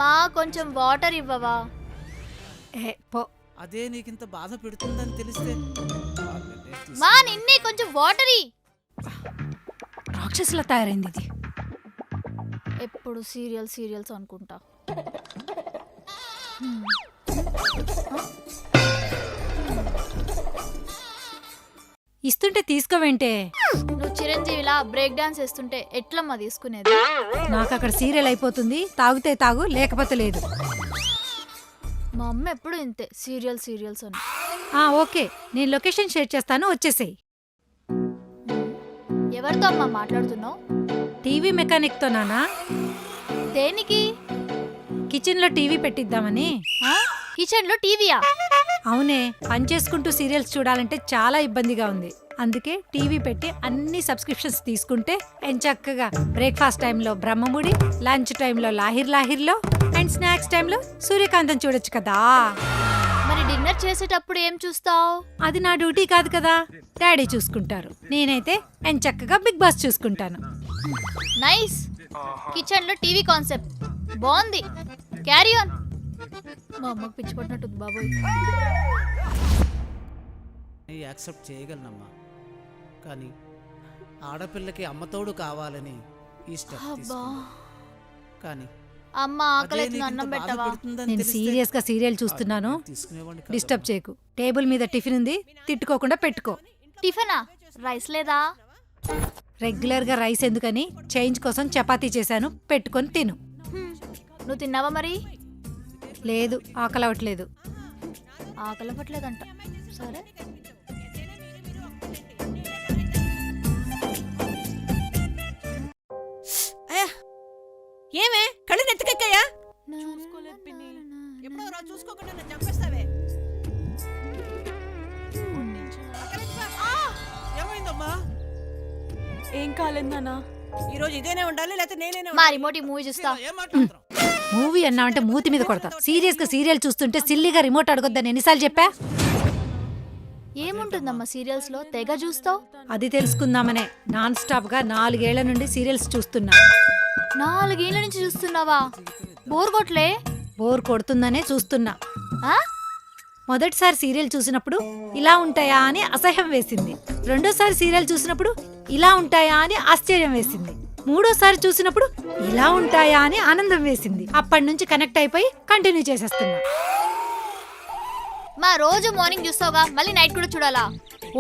మా కొంచెం వాటర్ ఇవ్వవా? పో. అదే నీకింత బాధ పెడుతుందని తెలిస్తే మా నిన్నే కొంచెం వాటర్ ఇ. రాక్షసులా తయారైంది ఇది. ఎప్పుడు సీరియల్స్ అనుకుంటా. ఇస్తుంటే తీసుకోవేంటే? నువ్వు చిరంజీవిలా బ్రేక్ డాన్స్ వేస్తుంటే ఎట్లమ్మా తీసుకునేది? నాకు అక్కడ సీరియల్ అయిపోతుంది. తాగుతే తాగు, లేకపోతే లేదు. మా అమ్మ ఎప్పుడు ఇంతే, సీరియల్స్ అని. ఓకే, నేను లొకేషన్ షేర్ చేస్తాను, వచ్చేసేయ్. ఎవరితో అమ్మా మాట్లాడుతున్నావు? టీవీ మెకానిక్తో నానా. దేనికి? కిచెన్లో టీవీ పెట్టిద్దామని. కిచెన్ లో టీవీయా? అవునే, పని చేసుకుంటూ సీరియల్స్ చూడాలంటే చాలా ఇబ్బందిగా ఉంది. అందుకే టీవీ పెట్టి అన్ని సబ్స్క్రిప్షన్స్ తీసుకుంటే ఎంచక్కగా బ్రేక్ఫాస్ట్ టైంలో బ్రహ్మముడి, లంచ్ టైంలో లాహిర్లో అండ్ స్నాక్స్ టైంలో సూర్యకాంతం చూడొచ్చు కదా. మరి డిన్నర్ చేసేటప్పుడు ఏం చూస్తావు? అది నా డ్యూటీ కాదు కదా, డాడీ చూసుకుంటారు. నేనైతే ఎంచక్కగా బిగ్ బాస్ చూసుకుంటాను. నైస్. కిచెన్ లో టీవీ కాన్సెప్ట్ బాగుంది. Carry on. మా అమ్మకు పిచ్చి పట్టినట్టుంది బాబోయ్. యాక్సెప్ట్ చేయగలనమ్మా, కానీ ఆడపిల్లకి అమ్మతోడు కావాలని ఈ స్టెప్ తీసుకున్నా. కానీ అమ్మ ఆకలికి అన్నం పెట్టవా? నేను సీరియస్ గా సీరియల్ చూస్తున్నాను, డిస్టర్బ్ చేయకు. టేబుల్ మీద టిఫిన్ ఉంది, తిట్టుకోకుండా పెట్టుకో. టిఫినా? రైస్ లేదా? రెగ్యులర్ గా రైస్ ఎందుకని చేంజ్ కోసం చపాతీ చేశాను, పెట్టుకొని తిను. నువ్వు తిన్నావా మరి? లేదు, ఆకలవట్లేదు. ఆకలవట్లేదంట. సరే. ఏమే కళ్ళు నెత్తికెక్కాయా? చూసుకోలేదు పిన్ని. ఎప్పుడో రోజు చూసుకోకుండా నన్ను చంపేస్తావే. ఏమైందమ్మా? ఏం కాలేదు నాన్న. ఈ రోజు ఇదేనే ఉండాలి, లేకపోతే నేనే మా రిమోట్ మూవీ చూస్తా. ఏం మాట్లాడుతున్నావు? మూవీ అన్నావంటే మూతి మీద కొడతా. సీరియస్ గా సీరియల్ చూస్తుంటే సిల్లీగా రిమోట్ అడగొద్దని ఎన్నిసార్లు చెప్పా? ఏముంటుందమ్మా సీరియల్స్ లో తెగ చూస్తావు? అది తెలుసుకుందామనే నాన్ స్టాప్ గా 4 ఏళ్ల నుండి సీరియల్స్ చూస్తున్నా. 4 ఏళ్ల నుంచి చూస్తున్నావా? బోర్ కొట్లే? బోర్ కొడుతుందనే చూస్తున్నా. ఆ? మొదటిసారి సీరియల్ చూసినప్పుడు ఇలా ఉంటాయా అని అసహ్యం వేసింది. రెండోసారి సీరియల్ చూసినప్పుడు ఇలా ఉంటాయా అని ఆశ్చర్యం వేసింది. మూడోసారి చూసినప్పుడు ఇలా ఉంటాయా అని ఆనందం వేసింది. అప్పటి నుంచి కనెక్ట్ అయిపోయి కంటిన్యూ చేసేస్తున్నా. మా రోజు మార్నింగ్ చూస్తావుగా, మళ్ళీ నైట్ కూడా చూడాలా?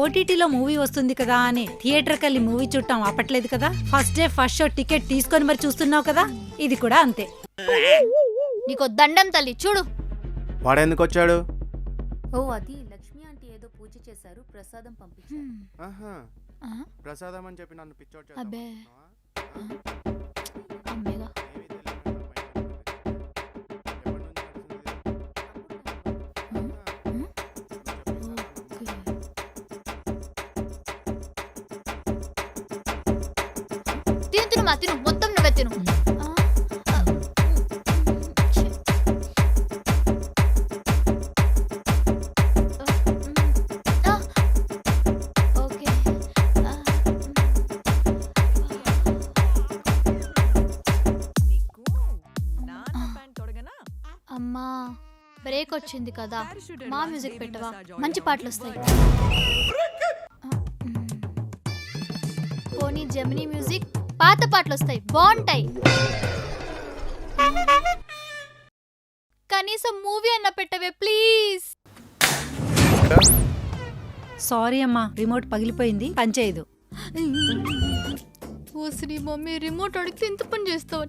ఓటీటీలో మూవీ వస్తుంది కదా అని థియేటర్కి వెళ్ళి మూవీ చూడటం ఆపట్లేదు కదా. First day first show ticket తీసుకొని మరి చూస్తున్నావు కదా, ఇది కూడా అంతే. నీకు దండం తల్లి, చూడు. వాడెందుకు వచ్చాడు? ఓ అది లక్ష్మి ఆంటీ ఏదో పూజ చేశారు, ప్రసాదం పంపించారు. ప్రసాదం అని చెప్పి నన్ను పిచ్చోడ్ అబ్బే అమ్మేగా. తిను మా తిను, మొత్తం నువ్వే తిను. అమ్మా బ్రేక్ వచ్చింది కదా, మా మ్యూజిక్ పెట్టవా? మంచి పాటలు వస్తాయి. పోనీ జెమినీ మ్యూజిక్, పాత పాటలు వస్తాయి, బాగుంటాయి. కనీసం మూవీ అన్న పెట్టవే ప్లీజ్. సారీ అమ్మా, రిమోట్ పగిలిపోయింది, పనిచేయదు. ఓ శ్రీ మమ్మీ, రిమోట్ అడిగితే ఇంత పని చేస్తావు.